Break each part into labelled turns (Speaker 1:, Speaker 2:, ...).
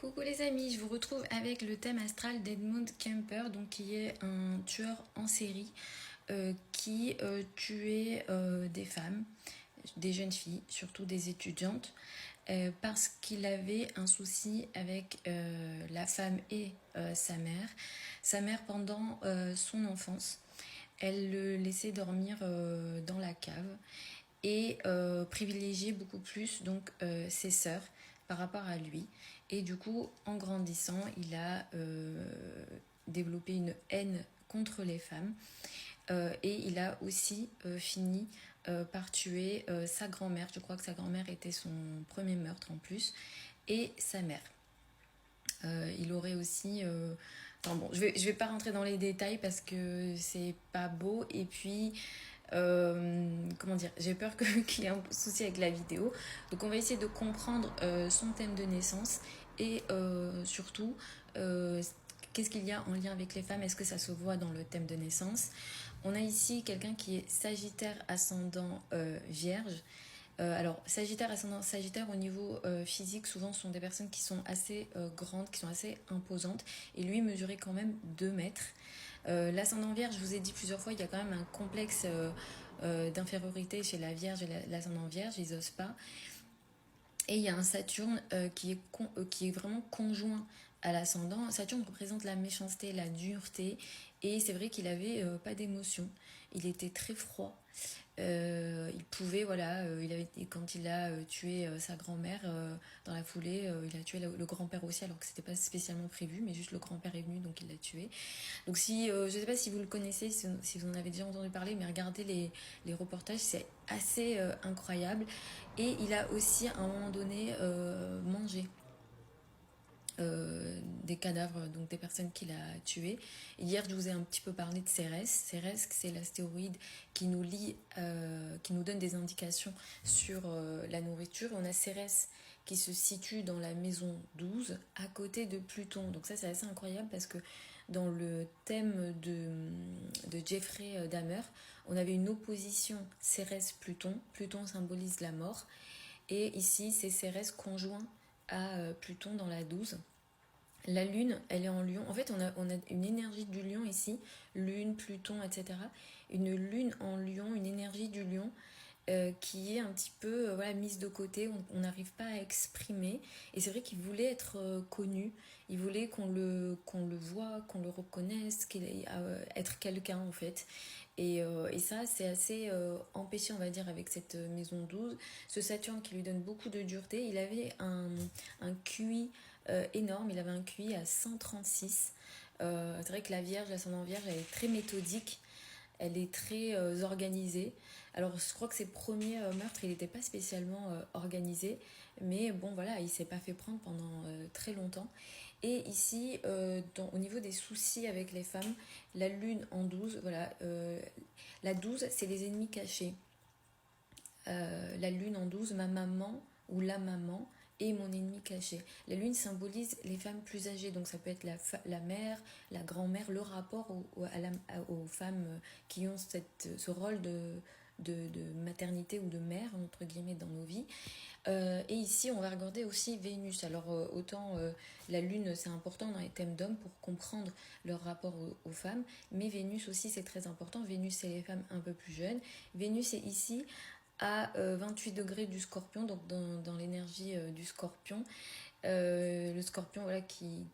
Speaker 1: Coucou les amis, je vous retrouve avec le thème astral d'Edmund Kemper, donc qui est un tueur en série qui tuait des femmes, des jeunes filles, surtout des étudiantes, parce qu'il avait un souci avec la femme et sa mère. Sa mère pendant son enfance, elle le laissait dormir dans la cave et privilégier beaucoup plus donc ses sœurs par rapport à lui. Et du coup, en grandissant, il a développé une haine contre les femmes et il a aussi fini par tuer sa grand-mère. Je crois que sa grand-mère était son premier meurtre en plus, et sa mère. Il aurait aussi enfin bon, je vais pas rentrer dans les détails parce que c'est pas beau, et puis comment dire, j'ai peur qu'il y ait un souci avec la vidéo. Donc on va essayer de comprendre son thème de naissance et surtout qu'est-ce qu'il y a en lien avec les femmes. Est-ce que ça se voit dans le thème de naissance? On a ici quelqu'un qui est Sagittaire ascendant Vierge. Alors, Sagittaire, ascendant Sagittaire, au niveau physique, souvent, ce sont des personnes qui sont assez grandes, qui sont assez imposantes. Et lui mesurait quand même 2 mètres. L'ascendant Vierge, je vous ai dit plusieurs fois, il y a quand même un complexe d'infériorité chez la Vierge et l'ascendant Vierge, ils osent pas. Et il y a un Saturne qui est vraiment conjoint à l'ascendant. Saturne représente la méchanceté, la dureté. Et c'est vrai qu'il avait pas d'émotion. Il était très froid. Il pouvait, voilà, quand il a tué sa grand-mère, dans la foulée, il a tué le grand-père aussi, alors que c'était pas spécialement prévu, mais juste le grand-père est venu, donc il l'a tué. Donc si, je sais pas si vous le connaissez, si vous en avez déjà entendu parler, mais regardez les reportages, c'est assez incroyable. Et il a aussi à un moment donné mangé des cadavres, donc des personnes qu'il a tuées. Hier, je vous ai un petit peu parlé de Cérès. Cérès, c'est l'astéroïde qui nous lie, qui nous donne des indications sur la nourriture. On a Cérès qui se situe dans la maison 12, à côté de Pluton. Donc ça, c'est assez incroyable parce que dans le thème de Jeffrey Dahmer, on avait une opposition Cérès-Pluton. Pluton symbolise la mort. Et ici, c'est Cérès conjoint à Pluton dans la 12. La Lune, elle est en Lion. En fait, on a une énergie du Lion ici, Lune, Pluton, etc. Une Lune en Lion, une énergie du Lion qui est un petit peu voilà, mise de côté, on n'arrive pas à exprimer. Et c'est vrai qu'il voulait être connu, il voulait qu'on le voit, qu'on le reconnaisse, être quelqu'un en fait. Et ça, c'est assez empêché, on va dire, avec cette maison 12. Ce Saturne qui lui donne beaucoup de dureté, il avait un QI énorme, il avait un QI à 136. C'est vrai que la Vierge, l'ascendant Vierge, elle est très méthodique, elle est très organisée. Alors je crois que ses premiers meurtres, il n'était pas spécialement organisé, mais bon voilà, il s'est pas fait prendre pendant très longtemps. Et ici, au niveau des soucis avec les femmes, la lune en 12, voilà, la 12, c'est les ennemis cachés. La lune en 12, ma maman ou la maman est mon ennemi caché. La lune symbolise les femmes plus âgées, donc ça peut être la mère, la grand-mère, le rapport aux femmes qui ont ce rôle de maternité ou de mère, entre guillemets, dans nos vies. Et ici, on va regarder aussi Vénus. Alors, autant la Lune, c'est important dans les thèmes d'hommes pour comprendre leur rapport aux femmes, mais Vénus aussi, c'est très important. Vénus, c'est les femmes un peu plus jeunes. Vénus est ici à 28 degrés du Scorpion, donc dans l'énergie du Scorpion. Le Scorpion, voilà, qui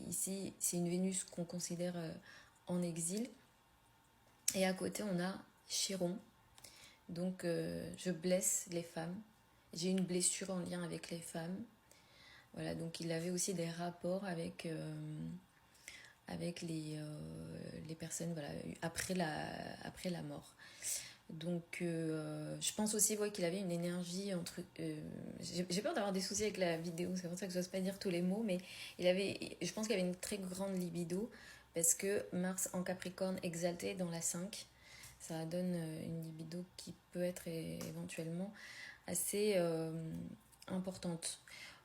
Speaker 1: ici, c'est une Vénus qu'on considère en exil. Et à côté, on a Chiron. Donc, je blesse les femmes. J'ai une blessure en lien avec les femmes. Voilà, donc il avait aussi des rapports avec les personnes, voilà, après la mort. Donc je pense aussi qu'il avait une énergie entre... j'ai peur d'avoir des soucis avec la vidéo, c'est pour ça que je n'ose pas dire tous les mots, mais je pense qu'il avait une très grande libido, parce que Mars en Capricorne exalté dans la 5, ça donne une libido qui peut être éventuellement assez importante.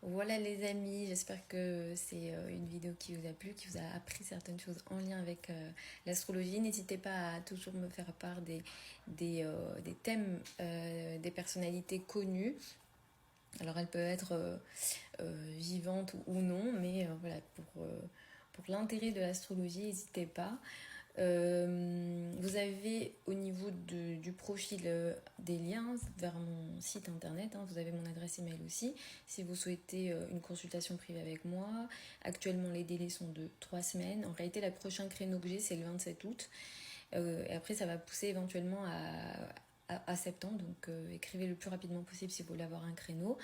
Speaker 1: Voilà les amis, j'espère que c'est une vidéo qui vous a plu, qui vous a appris certaines choses en lien avec l'astrologie. N'hésitez pas à toujours me faire part des thèmes des personnalités connues. Alors elle peut être vivante ou non, mais voilà, pour l'intérêt de l'astrologie, n'hésitez pas. Vous avez au niveau du profil des liens vers mon site internet, hein, vous avez mon adresse email aussi si vous souhaitez une consultation privée avec moi. Actuellement les délais sont de 3 semaines. En réalité le prochain créneau que j'ai c'est le 27 août et après ça va pousser éventuellement à septembre, donc écrivez le plus rapidement possible si vous voulez avoir un créneau.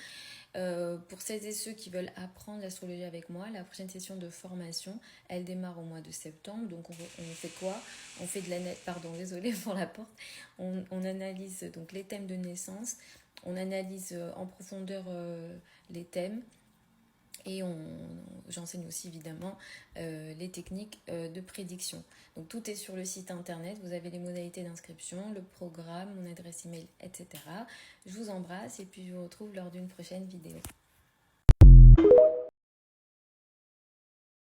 Speaker 1: Pour celles et ceux qui veulent apprendre l'astrologie avec moi, la prochaine session de formation, elle démarre au mois de septembre. Donc on fait quoi? On fait de pardon, désolée pour la porte. On analyse donc les thèmes de naissance, on analyse en profondeur les thèmes. Et j'enseigne aussi évidemment les techniques de prédiction. Donc tout est sur le site internet, vous avez les modalités d'inscription, le programme, mon adresse email, etc. Je vous embrasse et puis je vous retrouve lors d'une prochaine vidéo.